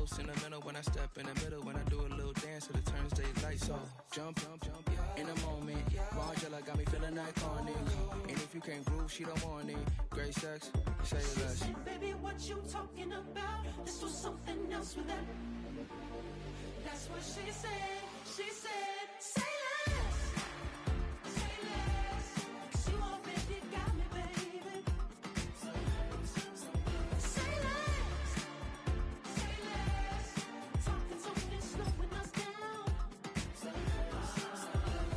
little sentimental when I step in the middle. When I do a little dance till it turns daylight. So jump, in a moment. Margella got me feeling iconic. And if you can't groove, she don't want it. Great sex, say less. She said, baby, what you talking about? Let's do something else with that. That's what she said. She said, say less. Say less. 'Cause you already got me, baby. Say less. Say less. Talking so it's slowing us down. Say less.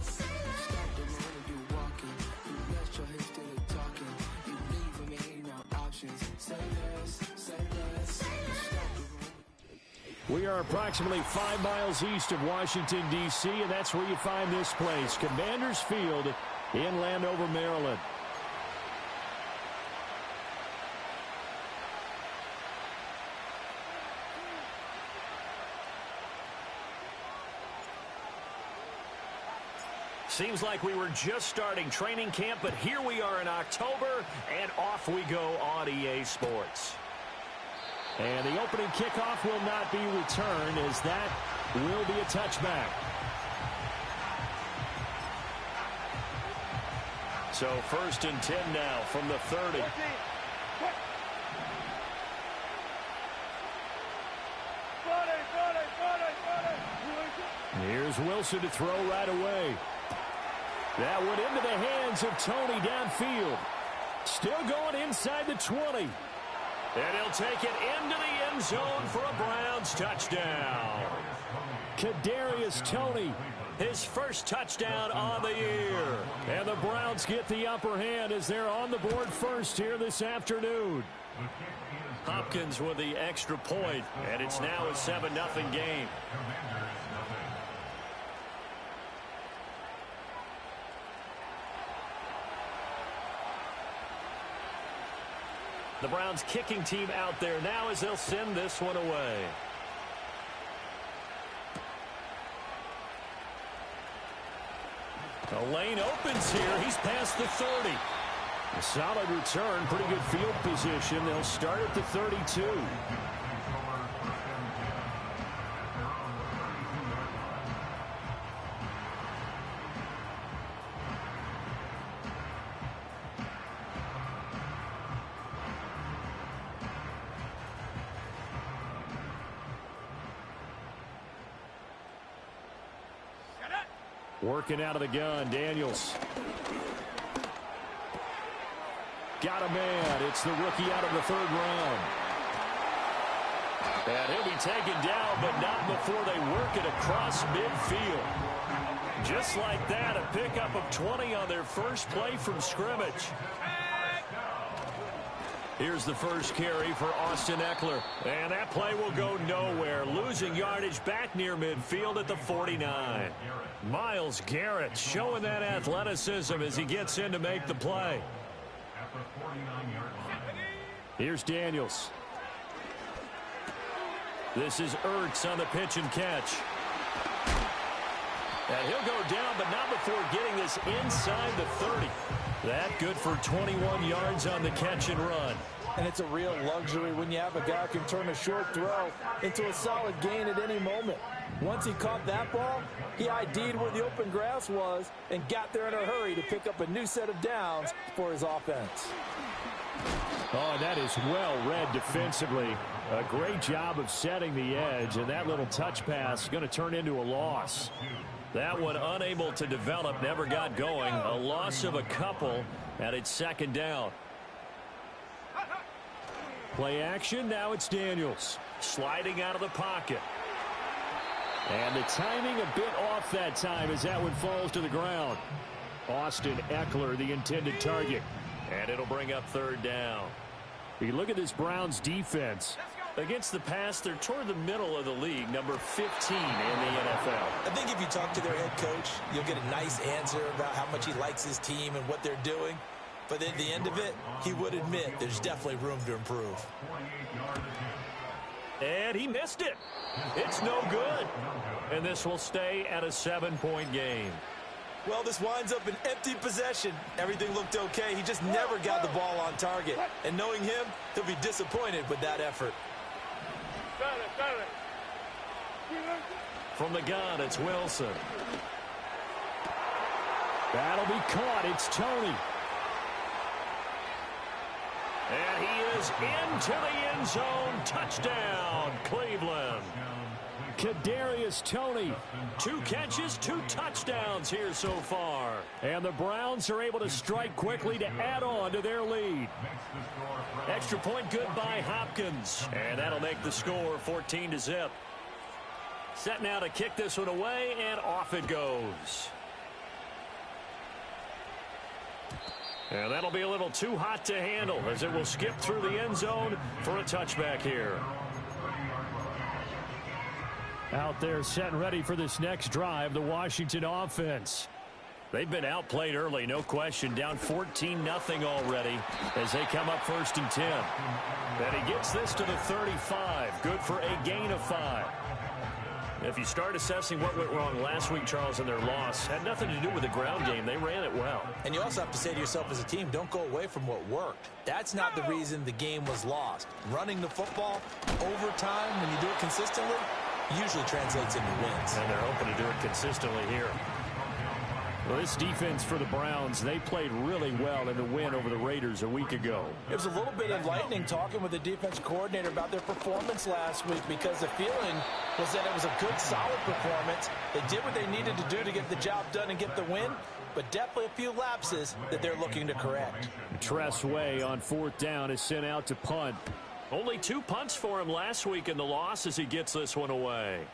Say less. Stop the road, you walking. You rest your hips to the talking. You leaving me no options. Say less, say less. Say less. We are approximately 5 miles east of Washington, D.C., and that's where you find this place, Commanders Field in Landover, Maryland. Seems like we were just starting training camp, but here we are in October, and off we go on EA Sports. And the opening kickoff will not be returned, as that will be a touchback. So 1st and 10 now from the 30. Here's Wilson to throw right away. That went into the hands of Tony downfield. Still going inside the 20. And he'll take it into the end zone for a Browns touchdown. Kadarius Toney, his first touchdown on the year. And the Browns get the upper hand as they're on the board first here this afternoon. Hopkins with the extra point, and it's now a 7-0 game. The Browns kicking team out there now as they'll send this one away. The lane opens here. He's past the 30. A solid return, pretty good field position. They'll start at the 32. Working out of the gun, Daniels. Got a man. It's the rookie out of the 3rd round. And he'll be taken down, but not before they work it across midfield. Just like that, a pickup of 20 on their first play from scrimmage. Here's the first carry for Austin Eckler. And that play will go nowhere. Losing yardage back near midfield at the 49. Myles Garrett showing that athleticism as he gets in to make the play. Here's Daniels. This is Ertz on the pitch and catch. And he'll go down, but not before getting this inside the 30. That good for 21 yards on the catch and run. And it's a real luxury when you have a guy who can turn a short throw into a solid gain at any moment. Once he caught that ball, he ID'd where the open grass was and got there in a hurry to pick up a new set of downs for his offense. Oh, that is well read defensively. A great job of setting the edge, and that little touch pass is going to turn into a loss. That one unable to develop, never got going. A loss of a couple, and it's 2nd down. Play action, now it's Daniels. Sliding out of the pocket. And the timing a bit off that time as that one falls to the ground. Austin Eckler, the intended target. And it'll bring up 3rd down. You look at this Browns defense. Against the pass, they're toward the middle of the league, number 15 in the NFL. I think if you talk to their head coach, you'll get a nice answer about how much he likes his team and what they're doing. But at the end of it, he would admit there's definitely room to improve. And he missed it. It's no good. And this will stay at a 7-point game. Well, this winds up an empty possession. Everything looked okay. He just never got the ball on target. And knowing him, he'll be disappointed with that effort. From the gun, it's Wilson. That'll be caught. It's Tony. And he is into the end zone. Touchdown, Cleveland. Kadarius Toney. 2 catches, 2 touchdowns here so far. And the Browns are able to strike quickly to add on to their lead. Extra point good by Hopkins. And that'll make the score 14-0. Set now to kick this one away, and off it goes. And that'll be a little too hot to handle as it will skip through the end zone for a touchback here. Out there set and ready for this next drive, the Washington offense. They've been outplayed early, no question. Down 14-0 already as they come up 1st and 10. And he gets this to the 35. Good for a gain of 5. If you start assessing what went wrong last week, Charles, in their loss, had nothing to do with the ground game. They ran it well. And you also have to say to yourself as a team, don't go away from what worked. That's not the reason the game was lost. Running the football over time, when you do it consistently, usually translates into wins. And they're hoping to do it consistently here. Well, this defense for the Browns, they played really well in the win over the Raiders a week ago. It was a little bit enlightening talking with the defense coordinator about their performance last week because the feeling was that it was a good, solid performance. They did what they needed to do to get the job done and get the win, but definitely a few lapses that they're looking to correct. Tress Way on 4th down is sent out to punt. Only 2 punts for him last week in the loss as he gets this one away.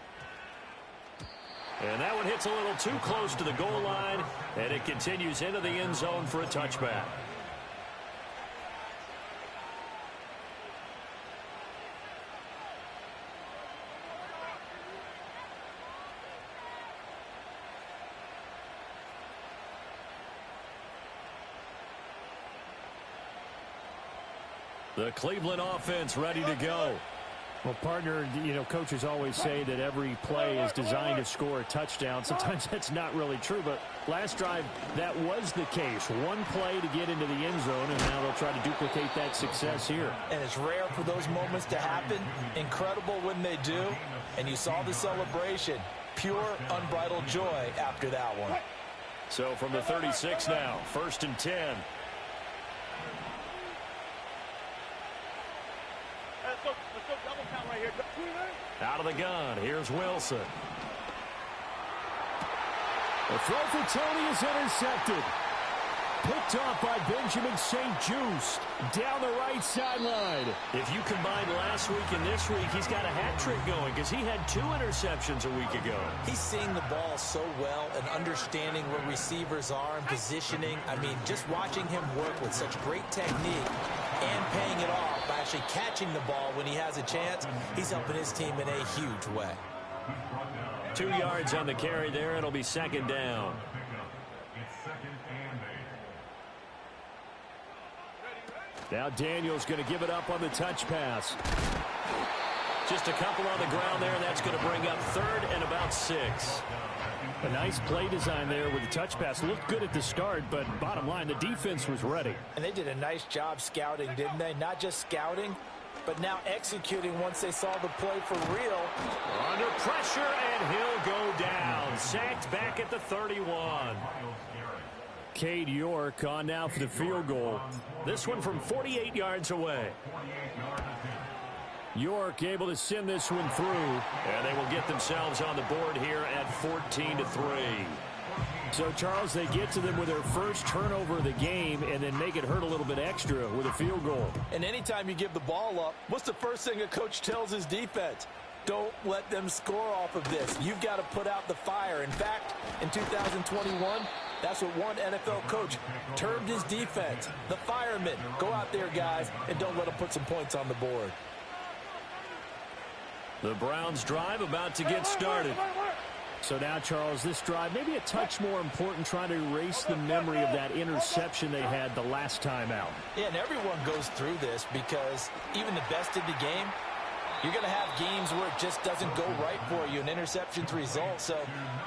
And that one hits a little too close to the goal line, and it continues into the end zone for a touchback. The Cleveland offense ready to go. Well, partner, you know, coaches always say that every play is designed to score a touchdown. Sometimes that's not really true, but last drive, that was the case. One play to get into the end zone, and now they'll try to duplicate that success here. And it's rare for those moments to happen. Incredible when they do. And you saw the celebration. Pure, unbridled joy after that one. So from the 36 now, 1st and 10. Out of the gun, here's Wilson. The throw for Tony is intercepted. Picked off by Benjamin St-Juste down the right sideline. If you combine last week and this week, he's got a hat trick going because he had 2 interceptions a week ago. He's seeing the ball so well and understanding where receivers are and positioning. I mean, just watching him work with such great technique and paying it off by actually catching the ball when he has a chance, he's helping his team in a huge way. 2 yards on the carry there. It'll be 2nd down. Now Daniel's going to give it up on the touch pass. Just a couple on the ground there, and that's going to bring up 3rd and about 6. A nice play design there with the touch pass. Looked good at the start, but bottom line, the defense was ready. And they did a nice job scouting, didn't they? Not just scouting, but now executing once they saw the play for real. Under pressure, and he'll go down. Sacked back at the 31. Cade York on now for the field goal. This one from 48 yards away. York able to send this one through, and they will get themselves on the board here at 14-3. So, Charles, they get to them with their first turnover of the game and then make it hurt a little bit extra with a field goal. And anytime you give the ball up, what's the first thing a coach tells his defense? Don't let them score off of this. You've got to put out the fire. In fact, in 2021, that's what one NFL coach termed his defense. The firemen. Go out there, guys, and don't let them put some points on the board. The Browns drive about to get started. So now, Charles, this drive maybe a touch more important, trying to erase the memory of that interception they had the last time out. Yeah, and everyone goes through this because even the best in the game, you're going to have games where it just doesn't go right for you, and interceptions result. So,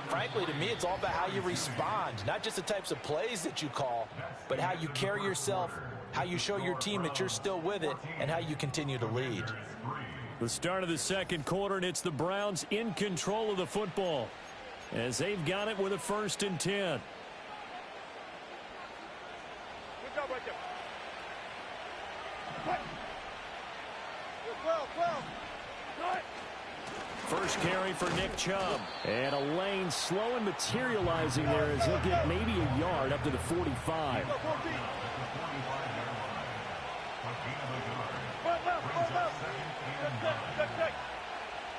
frankly, to me, it's all about how you respond, not just the types of plays that you call, but how you carry yourself, how you show your team that you're still with it, and how you continue to lead. The start of the second quarter, and it's the Browns in control of the football as they've got it with a 1st and 10. First carry for Nick Chubb. And a lane slow and materializing there as he'll get maybe a yard up to the 45.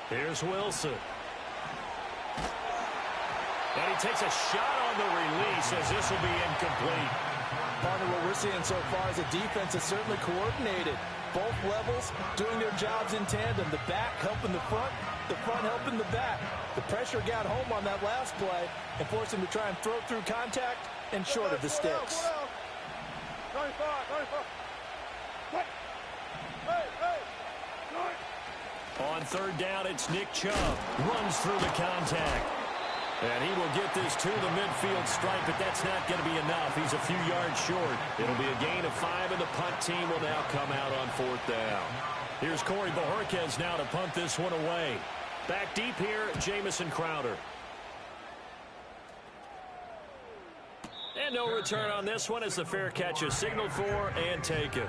Here's Wilson. And he takes a shot on the release as this will be incomplete. Partner, what we're seeing so far is a defense that's certainly coordinated. Both levels doing their jobs in tandem. The back helping the front helping the back. The pressure got home on that last play and forced him to try and throw through contact and short of the sticks. On 3rd down, it's Nick Chubb. Runs through the contact. And he will get this to the midfield stripe, but that's not going to be enough. He's a few yards short. It'll be a gain of 5, and the punt team will now come out on 4th down. Here's Corey Bojorquez now to punt this one away. Back deep here, Jamison Crowder. And no return on this one as the fair catch is signaled for and taken.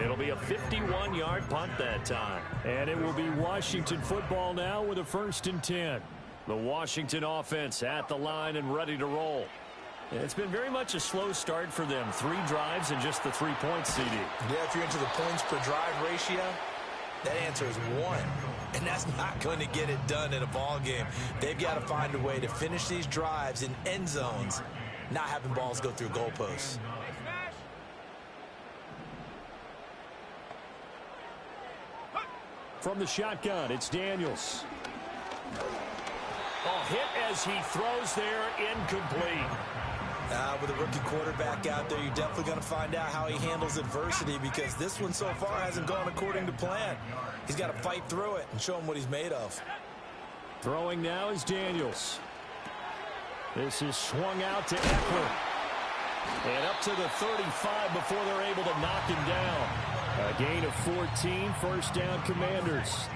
It'll be a 51-yard punt that time. And it will be Washington football now with a 1st and 10. The Washington offense at the line and ready to roll. It's been very much a slow start for them. 3 drives and just the 3 points, CD. Yeah, if you're into the points per drive ratio, that answer is 1. And that's not going to get it done in a ball game. They've got to find a way to finish these drives in end zones, not having balls go through goalposts. From the shotgun, it's Daniels. Hit as he throws there, incomplete. With a rookie quarterback out there, you're definitely going to find out how he handles adversity because this one so far hasn't gone according to plan. He's got to fight through it and show him what he's made of. Throwing now is Daniels. This is swung out to Eckler. And up to the 35 before they're able to knock him down. A gain of 14, 1st down Commanders.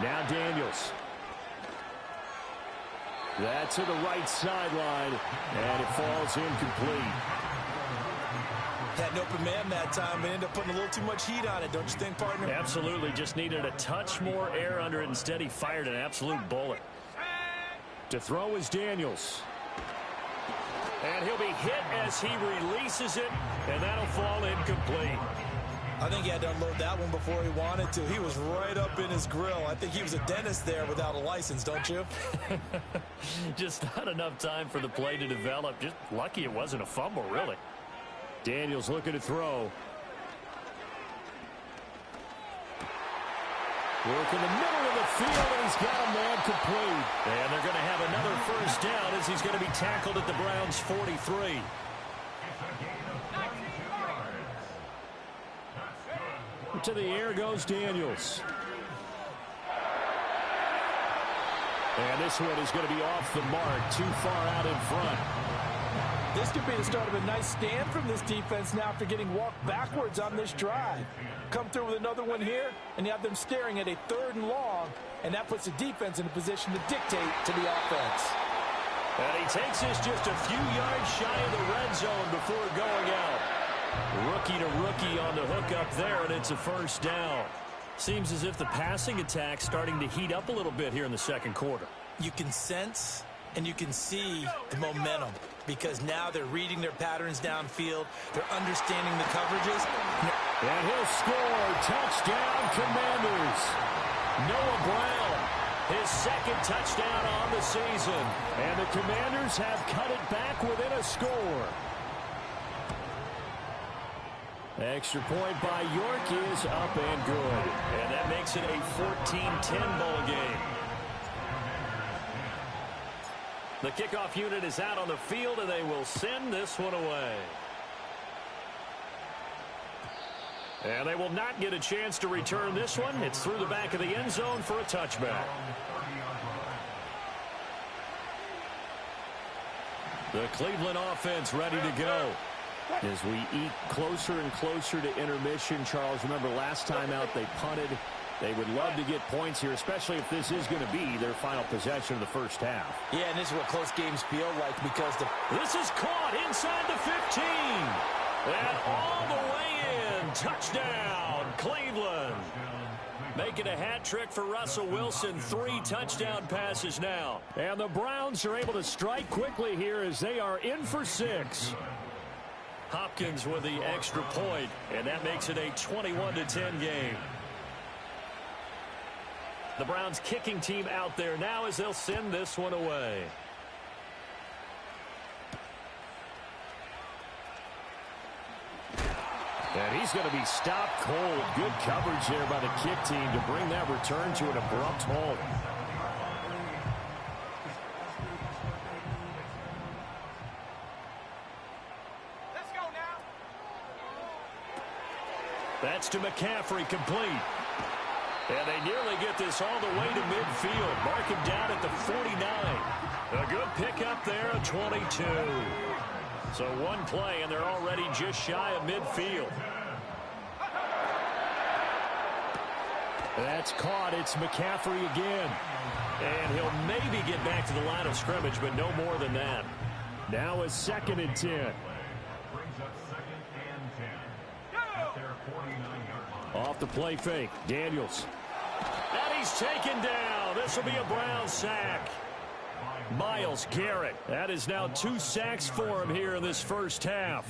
Now Daniels. That to the right sideline, and it falls incomplete. Had an open man that time and ended up putting a little too much heat on it, don't you think, partner? Absolutely, just needed a touch more air under it. Instead, he fired an absolute bullet. To throw is Daniels. And he'll be hit as he releases it, and that'll fall incomplete. I think he had to unload that one before he wanted to. He was right up in his grill. I think he was a dentist there without a license, don't you? Just not enough time for the play to develop. Just lucky it wasn't a fumble, really. Daniels looking to throw. Work in the middle of the field, and he's got a man complete. And they're going to have another 1st down as he's going to be tackled at the Browns' 43. To the air goes Daniels. And this one is going to be off the mark, too far out in front. This could be the start of a nice stand from this defense now after getting walked backwards on this drive. Come through with another one here, and you have them staring at a 3rd and long, and that puts the defense in a position to dictate to the offense. And he takes this just a few yards shy of the red zone before going out. Rookie to rookie on the hook up there, and it's a 1st down. Seems as if the passing attack's starting to heat up a little bit here in the second quarter. You can sense and you can see the momentum because now they're reading their patterns downfield. They're understanding the coverages. And he'll score. Touchdown, Commanders. Noah Brown, his 2nd touchdown on the season. And the Commanders have cut it back within a score. Extra point by York is up and good. And that makes it a 14-10 ball game. The kickoff unit is out on the field, and they will send this one away. And they will not get a chance to return this one. It's through the back of the end zone for a touchback. The Cleveland offense ready to go. As we eat closer and closer to intermission, Charles, remember last time out they punted. They would love to get points here, especially if this is going to be their final possession of the first half. Yeah, and this is what close games feel like because this is caught inside the 15. And all the way in. Touchdown, Cleveland. Making a hat trick for Russell Wilson. 3 touchdown passes now. And the Browns are able to strike quickly here as they are in for 6. Hopkins with the extra point, and that makes it a 21-10 game. The Browns kicking team out there now as they'll send this one away. And he's going to be stopped cold. Good coverage there by the kick team to bring that return to an abrupt halt. Let's go now. That's to McCaffrey, complete. And they nearly get this all the way to midfield. Mark him down at the 49. A good pickup there, a 22. So one play, and they're already just shy of midfield. That's caught. It's McCaffrey again. And he'll maybe get back to the line of scrimmage, but no more than that. Now a 2nd and 10. Off the play fake, Daniels. And he's taken down. This will be a Brown sack. Myles Garrett. That is now 2 sacks for him here in this first half.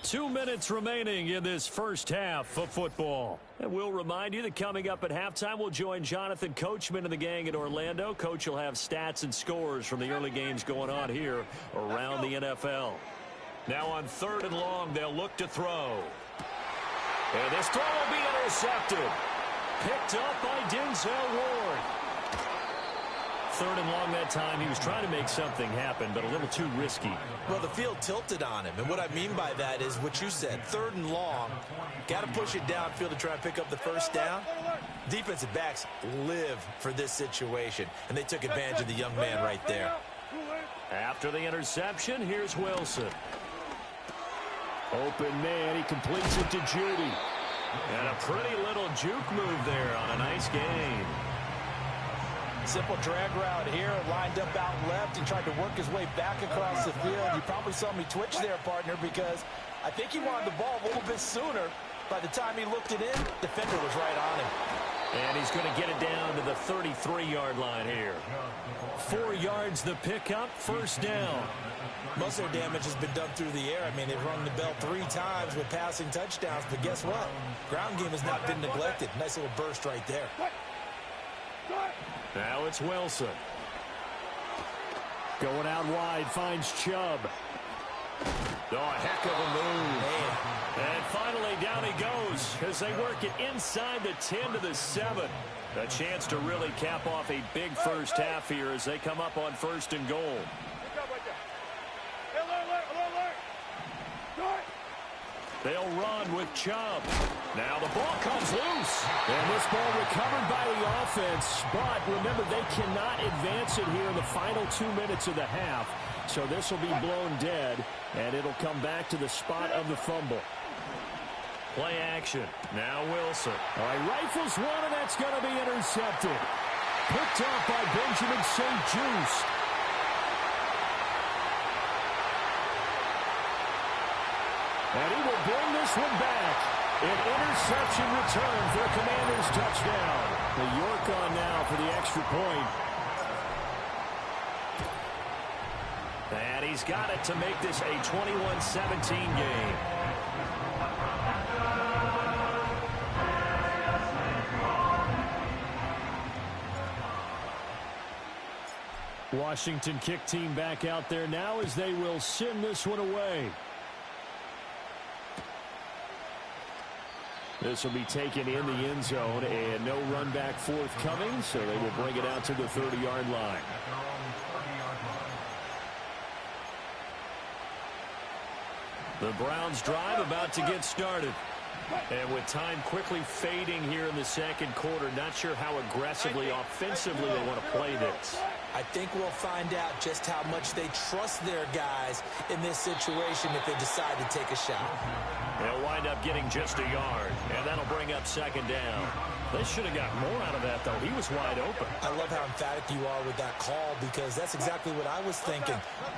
2 minutes remaining in this first half of football. And we'll remind you that coming up at halftime, we'll join Jonathan Coachman and the gang in Orlando. Coach will have stats and scores from the early games going on here around the NFL. Now on 3rd and long, they'll look to throw. And this throw will be intercepted. Picked up by Denzel Ward. 3rd and long that time. He was trying to make something happen, but a little too risky. Well, the field tilted on him, and what I mean by that is what you said. 3rd and long, got to push it downfield to try and pick up the first down. Defensive backs live for this situation, and they took advantage of the young man right there. After the interception, here's Wilson. Open man, he completes it to Judy. And a pretty little juke move there on a nice game. Simple drag route here, lined up out left and tried to work his way back across the field. You probably saw me twitch there, partner, because I think he wanted the ball a little bit sooner. By the time he looked it in, defender was right on him. And he's going to get it down to the 33-yard line here. 4 yards the pickup, first down. Most of their damage has been done through the air. I mean, they've rung the bell 3 times with passing touchdowns, but guess what? Ground game has not been neglected. Nice little burst right there. Now it's Wilson. Going out wide, finds Chubb. Oh, a heck of a move. Man. And finally, down he goes as they work it inside the 10 to the 7. A chance to really cap off a big first half here as they come up on 1st and goal. They'll run with Chubb. Now the ball comes loose. And this ball recovered by the offense. But remember, they cannot advance it here in the final 2 minutes of the half. So this will be blown dead, and it'll come back to the spot of the fumble. Play action. Now Wilson. All right, rifles one, and that's going to be intercepted. Picked up by Benjamin St. Juste. And he will bring this one back. An interception return for a Commanders touchdown. The York on now for the extra point. And he's got it to make this a 21-17 game. Washington kick team back out there now as they will send this one away. This will be taken in the end zone, and no run back forthcoming, so they will bring it out to the 30-yard line. The Browns drive about to get started. And with time quickly fading here in the second quarter, not sure how aggressively, offensively they want to play this. I think we'll find out just how much they trust their guys in this situation if they decide to take a shot. They'll wind up getting just a yard, and that'll bring up second down. They should have got more out of that, though. He was wide open. I love how emphatic you are with that call because that's exactly what I was thinking.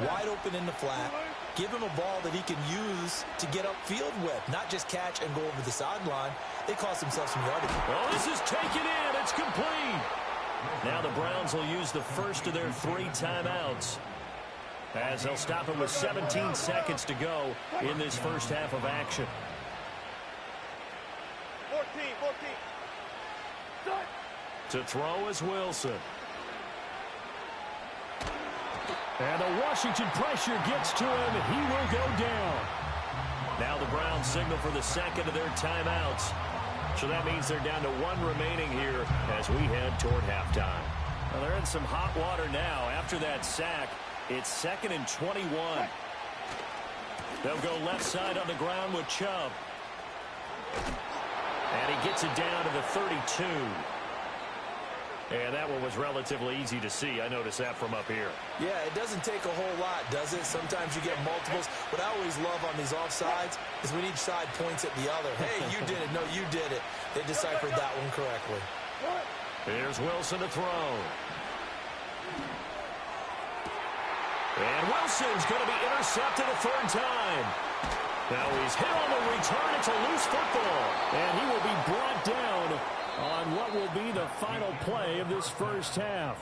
Wide open in the flat. Give him a ball that he can use to get upfield with, not just catch and go over the sideline. They cost themselves some yardage. Well, this is taken in. It's complete. Now the Browns will use the first of their 3 timeouts as they'll stop it with 17 seconds to go in this first half of action. 14. To throw is Wilson. And the Washington pressure gets to him, and he will go down. Now the Browns signal for the second of their timeouts. So that means they're down to 1 remaining here as we head toward halftime. Well, they're in some hot water now. After that sack, it's 2nd and 21. They'll go left side on the ground with Chubb. And he gets it down to the 32. And that one was relatively easy to see. I noticed that from up here. Yeah, it doesn't take a whole lot, does it? Sometimes you get multiples. What I always love on these offsides is when each side points at the other. Hey, you did it. No, you did it. They deciphered that one correctly. Here's Wilson to throw. And Wilson's going to be intercepted a 3rd time. Now he's hit on the return. It's a loose football. And he will be brought down on what will be the final play of this first half.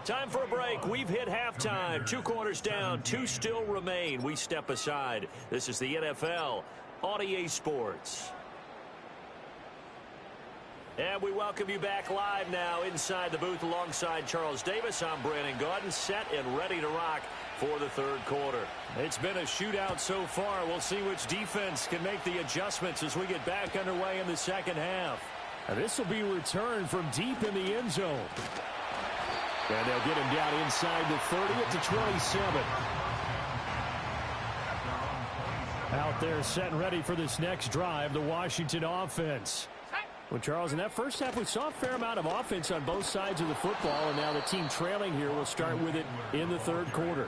Time for a break. We've hit halftime. 2 quarters down. 2 still remain. We step aside. This is the NFL on EA Sports. And we welcome you back live now inside the booth alongside Charles Davis. I'm Brandon Gaudin, set and ready to rock for the 3rd quarter. It's been a shootout so far. We'll see which defense can make the adjustments as we get back underway in the second half. And this will be returned from deep in the end zone. And they'll get him down inside the 30 at the 27. Out there set and ready for this next drive, the Washington offense. Well, Charles, in that first half, we saw a fair amount of offense on both sides of the football, and now the team trailing here will start with it in the 3rd quarter.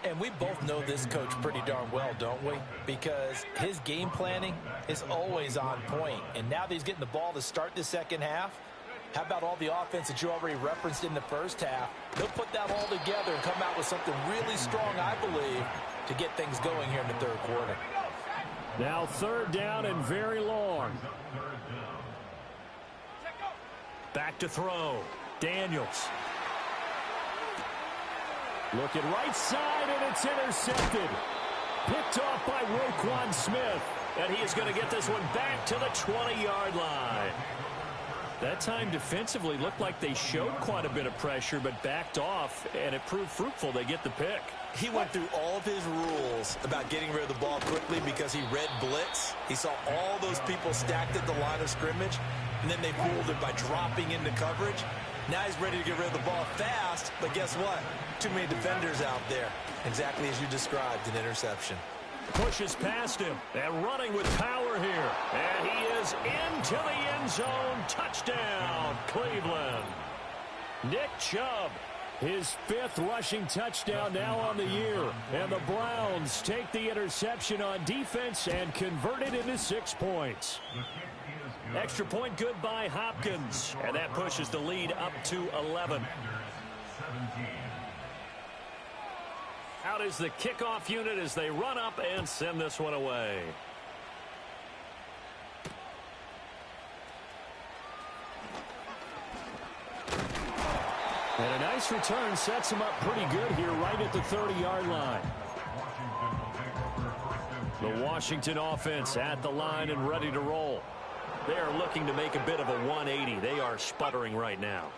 And we both know this coach pretty darn well, don't we? Because his game planning is always on point. And now that he's getting the ball to start the second half, how about all the offense that you already referenced in the first half? They'll put that all together and come out with something really strong, I believe, to get things going here in the 3rd quarter. Now 3rd down and very long. Back to throw. Daniels. Looking right side, and it's intercepted. Picked off by Roquan Smith. And he is going to get this one back to the 20-yard line. That time defensively looked like they showed quite a bit of pressure, but backed off, and it proved fruitful. They get the pick. He went through all of his rules about getting rid of the ball quickly because he read blitz. He saw all those people stacked at the line of scrimmage, and then they fooled it by dropping into coverage. Now he's ready to get rid of the ball fast, but guess what? Too many defenders out there. Exactly as you described, an interception. Pushes past him and running with power here. And he is into the end zone. Touchdown, Cleveland. Nick Chubb, his 5th rushing touchdown now on the year. And the Browns take the interception on defense and convert it into 6 points. Extra point good by Hopkins. And that pushes the lead up to 11. Out is the kickoff unit as they run up and send this one away. And a nice return sets him up pretty good here right at the 30-yard line. The Washington offense at the line and ready to roll. They are looking to make a bit of a 180. They are sputtering right now.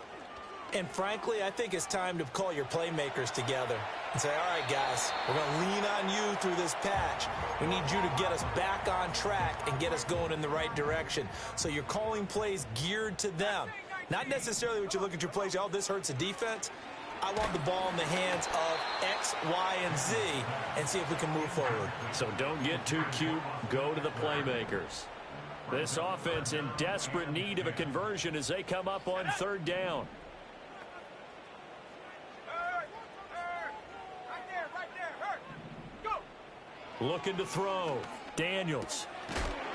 And frankly, I think it's time to call your playmakers together and say, all right, guys, we're going to lean on you through this patch. We need you to get us back on track and get us going in the right direction. So you're calling plays geared to them. Not necessarily what you look at your plays, oh, this hurts the defense. I want the ball in the hands of X, Y, and Z and see if we can move forward. So don't get too cute. Go to the playmakers. This offense in desperate need of a conversion as they come up on third down. Looking to throw. Daniels.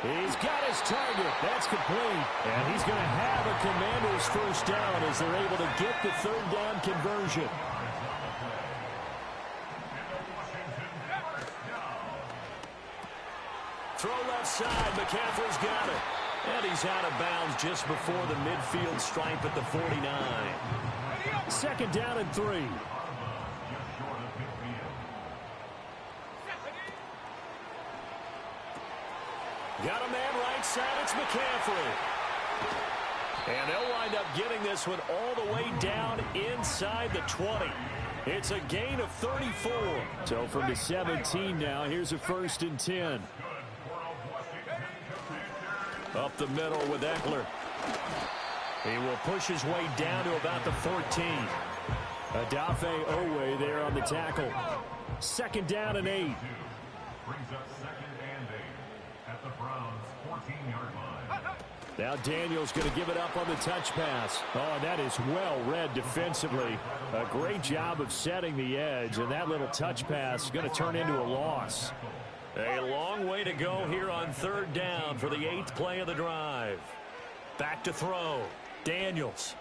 He's got his target. That's complete. And he's going to have a Commanders first down as they're able to get the third down conversion. Throw left side. McCaffrey's got it. And he's out of bounds just before the midfield stripe at the 49. Second down and 3. Got a man right side. It's McCaffrey. And they'll wind up getting this one all the way down inside the 20. It's a gain of 34. So from the 17 now, here's a 1st and 10. Up the middle with Eckler. He will push his way down to about the 14. Adafe Owe there on the tackle. Second down and 8. Brings up 2nd and 8 at the Browns' 14-yard line. Now Daniels going to give it up on the touch pass. Oh, that is well read defensively. A great job of setting the edge, and that little touch pass is going to turn into a loss. A long way to go here on third down for the 8th play of the drive. Back to throw. Daniels.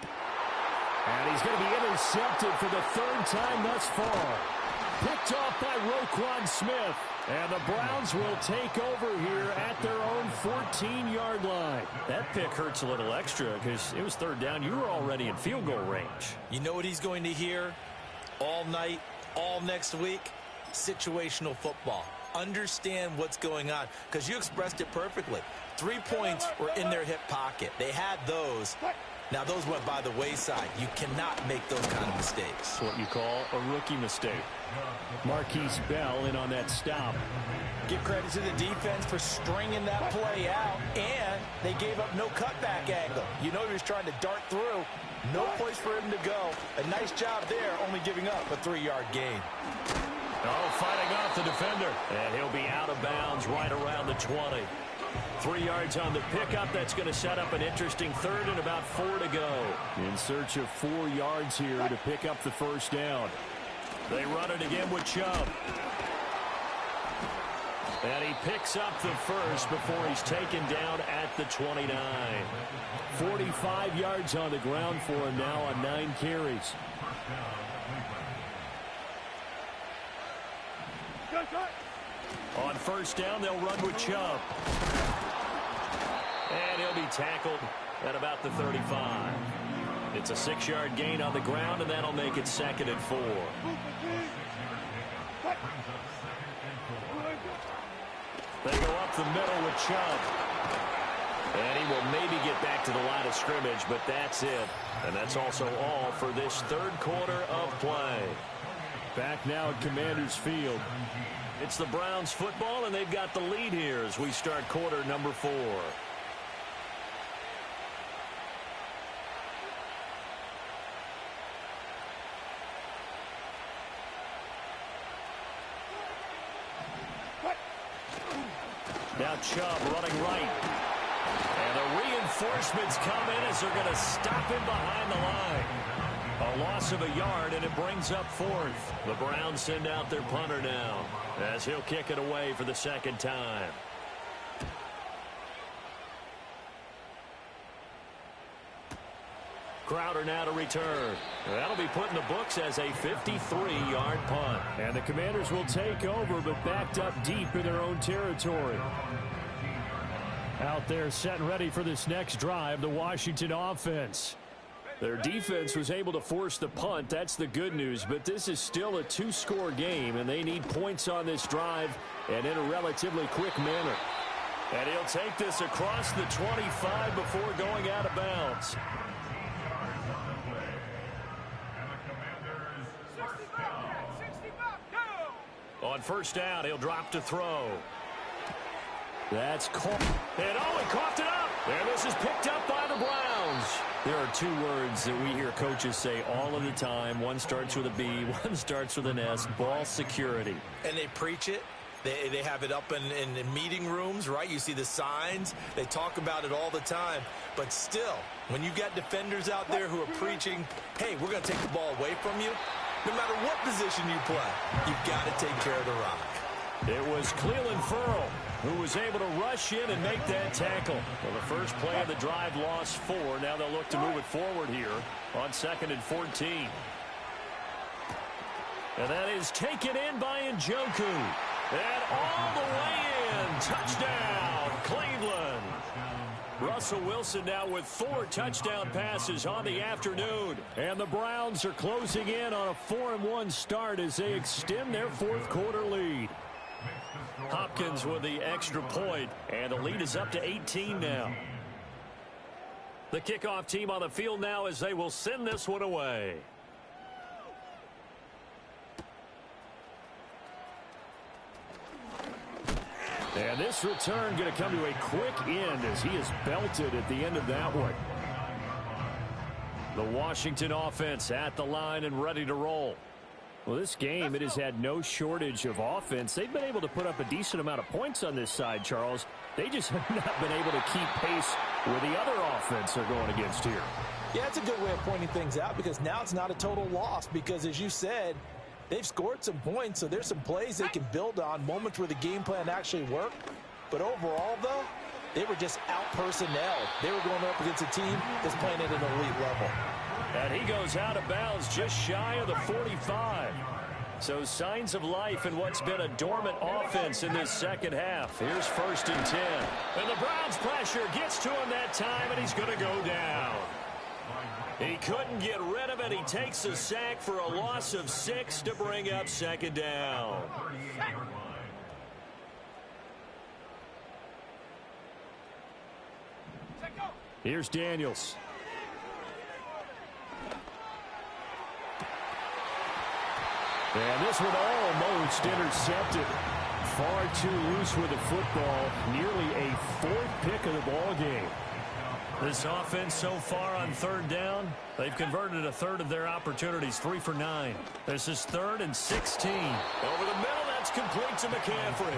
And he's going to be intercepted for the 3rd time thus far. Picked off by Roquan Smith. And the Browns will take over here at their own 14-yard line. That pick hurts a little extra because it was third down. You were already in field goal range. You know what he's going to hear all night, all next week? Situational football. Understand what's going on, because you expressed it perfectly. 3 points were in their hip pocket. They had those. Now, those went by the wayside. You cannot make those kind of mistakes. That's what you call a rookie mistake. Marquise Bell in on that stop. Give credit to the defense for stringing that play out, and they gave up no cutback angle. You know he was trying to dart through. No place for him to go. A nice job there, only giving up a 3-yard gain. Oh, fighting off the defender. And he'll be out of bounds right around the 20. 3 yards on the pickup. That's going to set up an interesting third and about 4 to go. In search of 4 yards here to pick up the first down. They run it again with Chubb. And he picks up the first before he's taken down at the 29. 45 yards on the ground for him now on 9 carries. On first down, they'll run with Chubb. And he'll be tackled at about the 35. It's a 6-yard gain on the ground, and that'll make it 2nd and 4. They go up the middle with Chubb. And he will maybe get back to the line of scrimmage, but that's it. And that's also all for this third quarter of play. Back now at Commanders Field. It's the Browns football, and they've got the lead here as we start quarter number 4. Now Chubb running right. And the reinforcements come in as they're going to stop him behind the line. A loss of a yard, and it brings up 4th. The Browns send out their punter now as he'll kick it away for the 2nd time. Crowder now to return. That'll be put in the books as a 53-yard punt. And the Commanders will take over, but backed up deep in their own territory. Out there set and ready for this next drive, the Washington offense. Their defense was able to force the punt. That's the good news, but this is still a 2-score game, and they need points on this drive and in a relatively quick manner. And he'll take this across the 25 before going out of bounds. On first down, he'll drop to throw. That's caught. And oh, he coughed it up. And this is picked up by the Browns. Browns, there are two words that we hear coaches say all of the time. One starts with a B, one starts with an S, ball security. And they preach it. They have it up in meeting rooms, right? You see the signs. They talk about it all the time. But still, when you've got defenders out there who are preaching, hey, we're going to take the ball away from you, no matter what position you play, you've got to take care of the rock. It was Cleveland Ferrell who was able to rush in and make that tackle. Well, the first play of the drive lost 4. Now they'll look to move it forward here on 2nd and 14. And that is taken in by Njoku. And all the way in. Touchdown, Cleveland. Russell Wilson now with 4 touchdown passes on the afternoon. And the Browns are closing in on a 4-1 start as they extend their fourth quarter lead. Hopkins with the extra point, and the lead is up to 18 now. The kickoff team on the field now as they will send this one away. And this return going to come to a quick end as he is belted at the end of that one. The Washington offense at the line and ready to roll. Well, this game, it has had no shortage of offense. They've been able to put up a decent amount of points on this side, Charles. They just have not been able to keep pace with the other offense they're going against here. Yeah, it's a good way of pointing things out because now it's not a total loss because, as you said, they've scored some points, so there's some plays they can build on, moments where the game plan actually worked. But overall, though, they were just out-personnel. They were going up against a team that's playing at an elite level. And he goes out of bounds just shy of the 45. So signs of life in what's been a dormant offense in this second half. Here's 1st and 10. And the Browns pressure gets to him that time, and he's going to go down. He couldn't get rid of it. He takes a sack for a loss of 6 to bring up 2nd down. Here's Daniels. And this one almost intercepted. Far too loose with the football. Nearly a 4th pick of the ball game. This offense so far on 3rd down, they've converted a 1/3 of their opportunities, 3 for 9. This is 3rd and 16. Over the middle, that's complete to McCaffrey.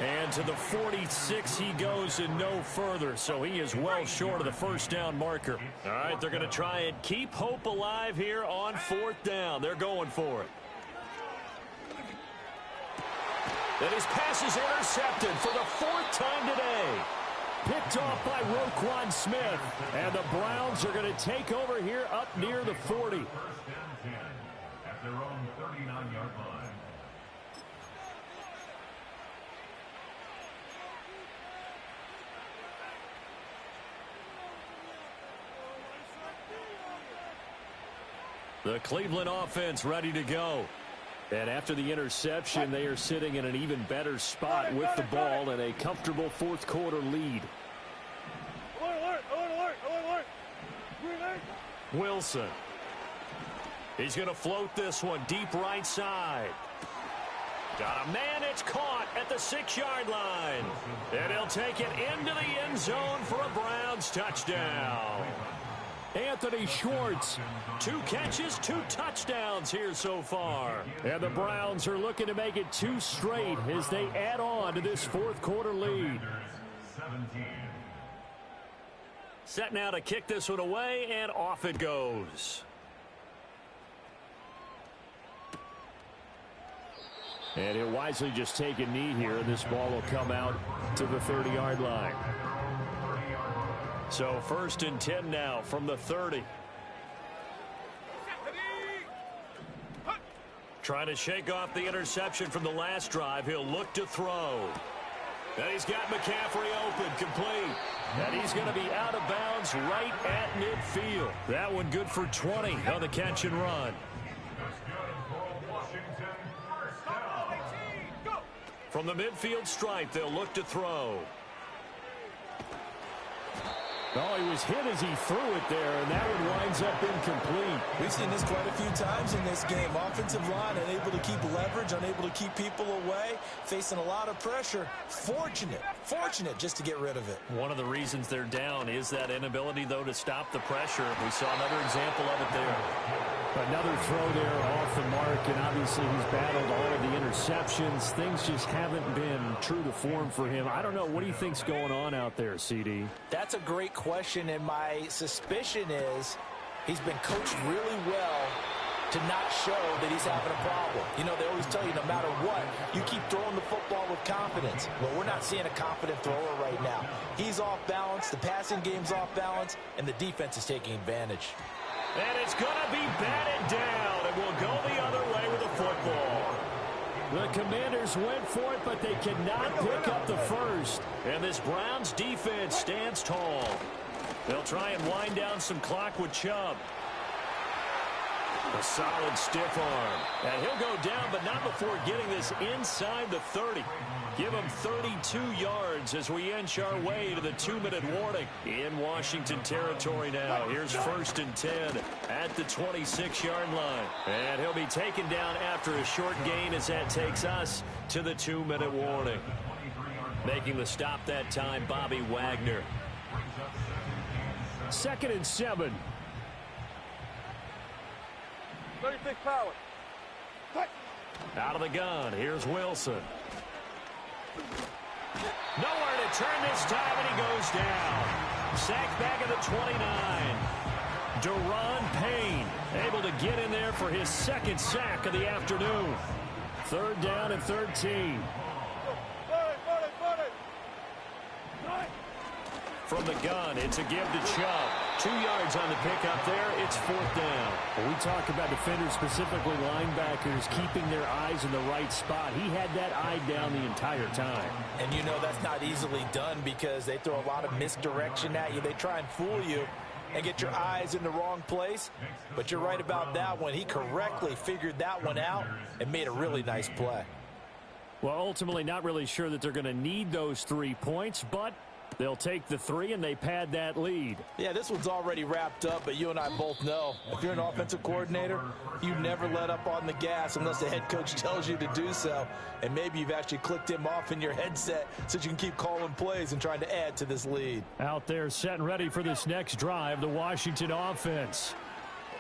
And to the 46 he goes and no further, so he is well short of the 1st down marker. All right, they're going to try and keep hope alive here on 4th down. They're going for it. And his pass is intercepted for the 4th time today. Picked off by Roquan Smith. And the Browns are going to take over here up near the 40. 1st and 10 at their own 39-yard line. The Cleveland offense ready to go. And after the interception, they are sitting in an even better spot with the ball and a comfortable 4th quarter lead. Wilson. He's going to float this one deep right side. Got a man, it's caught at the 6-yard line. And he'll take it into the end zone for a Browns touchdown. Anthony Schwartz, 2 catches, 2 touchdowns here so far. And the Browns are looking to make it 2 straight as they add on to this 4th quarter lead. 17. Set now to kick this one away, and off it goes. And he'll wisely just take a knee here, and this ball will come out to the 30-yard line. So 1st and 10 now from the 30. Trying to shake off the interception from the last drive. He'll look to throw. And he's got McCaffrey open, complete. And he's going to be out of bounds right at midfield. That one good for 20 on the catch and run. From the midfield stripe, they'll look to throw. Oh, he was hit as he threw it there, and that one winds up incomplete. We've seen this quite a few times in this game. Offensive line unable to keep leverage, unable to keep people away, facing a lot of pressure. Fortunate just to get rid of it. One of the reasons they're down is that inability, though, to stop the pressure. We saw another example of it there. Another throw there off the mark, and obviously he's battled all of the interceptions. Things just haven't been true to form for him. I don't know. What do you think's going on out there, CD? That's a great question, and my suspicion is he's been coached really well to not show that he's having a problem. You know, they always tell you no matter what, you keep throwing the football with confidence. Well, we're not seeing a confident thrower right now. He's off balance, the passing game's off balance, and the defense is taking advantage. And it's going to be batted down, and we'll go the other way with the football. The Commanders went for it, but they cannot pick up the first. And this Browns defense stands tall. They'll try and wind down some clock with Chubb. A solid stiff arm. And he'll go down, but not before getting this inside the 30. Give him 32 yards as we inch our way to the 2-minute warning. In Washington territory now. Here's 1st and 10 at the 26-yard line. And he'll be taken down after a short gain as that takes us to the 2-minute warning. Making the stop that time, Bobby Wagner. 2nd and 7. 36 power. Out of the gun. Here's Wilson. Nowhere to turn this time, and he goes down. Sacked back at the 29. Deron Payne able to get in there for his 2nd sack of the afternoon. 3rd down and 13. From the gun, it's a give to Chubb. 2 yards on the pickup there. It's 4th down. Well, we talk about defenders, specifically linebackers, keeping their eyes in the right spot. He had that eye down the entire time. And you know that's not easily done because they throw a lot of misdirection at you. They try and fool you and get your eyes in the wrong place. But you're right about that one. He correctly figured that one out and made a really nice play. Well, ultimately not really sure that they're going to need those 3 points, but they'll take the 3 and they pad that lead. Yeah, this one's already wrapped up, but you and I both know if you're an offensive coordinator, you never let up on the gas unless the head coach tells you to do so. And maybe you've actually clicked him off in your headset so you can keep calling plays and trying to add to this lead. Out there set and ready for this next drive, the Washington offense.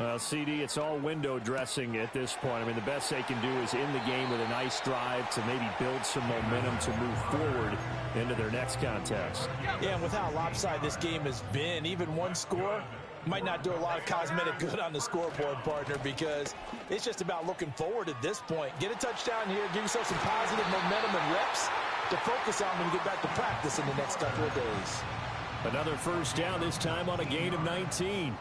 Well, CD, it's all window dressing at this point. I mean, the best they can do is in the game with a nice drive to maybe build some momentum to move forward into their next contest. Yeah, and with how lopsided this game has been, even one score might not do a lot of cosmetic good on the scoreboard, partner, because it's just about looking forward at this point. Get a touchdown here, give yourself some positive momentum and reps to focus on when you get back to practice in the next couple of days. Another 1st down, this time on a gain of 19.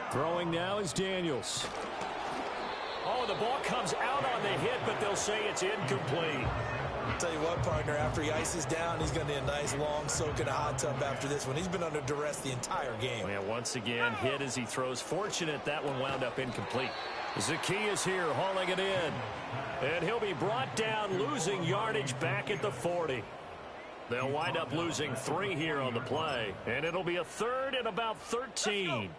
Throwing now is Daniels. Oh, the ball comes out on the hit, but they'll say it's incomplete. I'll tell you what, partner, after he ices down, he's going to need a nice long soak in a hot tub after this one. He's been under duress the entire game. Oh, yeah, once again, hit as he throws. Fortunate that one wound up incomplete. Zacchaeus here hauling it in. And he'll be brought down, losing yardage back at the 40. They'll wind up losing 3 here on the play. And it'll be a 3rd and about 13.